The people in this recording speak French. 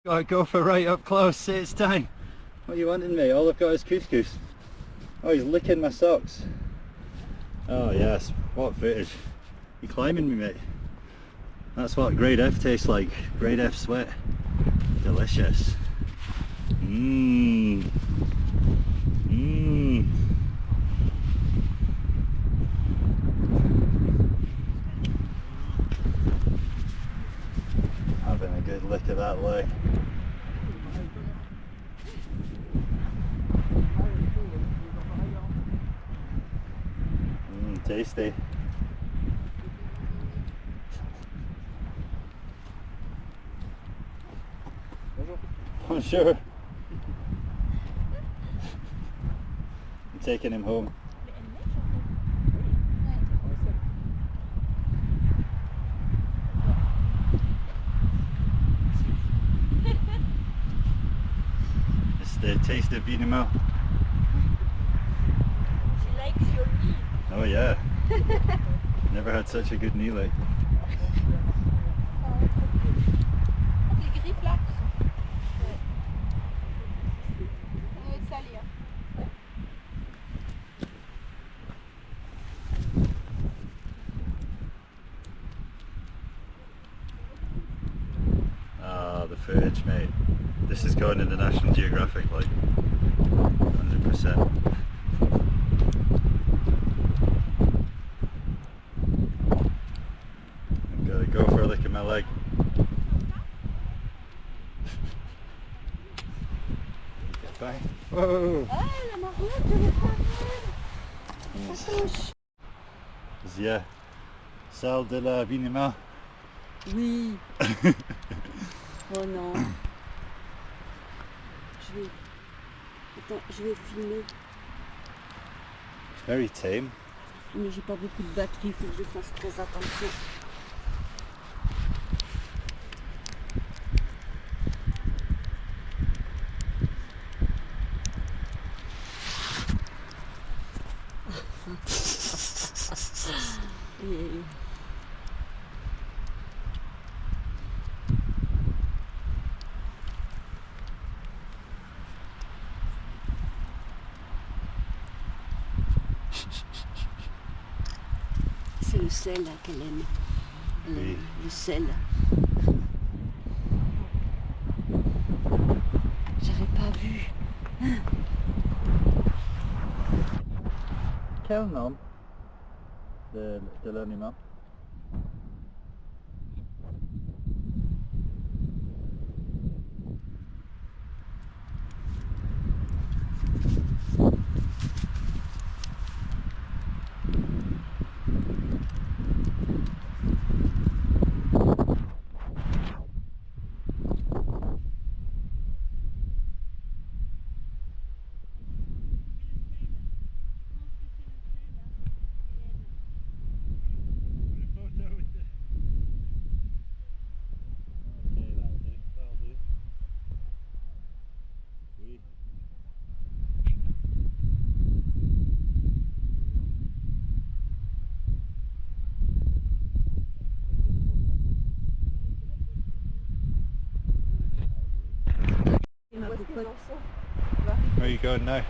Gotta go for right up close, say it's time. What are you wanting, mate? All I've got is couscous. Oh, he's licking my socks. Oh yes, what footage. You climbing me, mate? That's what grade F tastes like. Grade F sweat. Delicious. Mmm. Mmm. Having a good lick of that leg. Mmm, tasty. I'm sure. I'm taking him home. It's the taste of Vignemale. She likes your knee. Oh yeah. Never had such a good knee like. Les griffes là. On va être salé. Ah, the footage, mate. This is going in the National Geographic, like 100%. I'm gonna go for a lick of my leg. Bye. Whoa! Ah, la Marmot de Yes. Yeah. Salle de la Vignemale. Oui. Oh non. Je vais filmer. It's very tame. Mais j'ai pas beaucoup de batterie, il faut que je fasse très attention. C'est le sel qu'elle aime. Oui. Le sel. J'avais pas vu. Quel nom de l'animal? Where are you going now?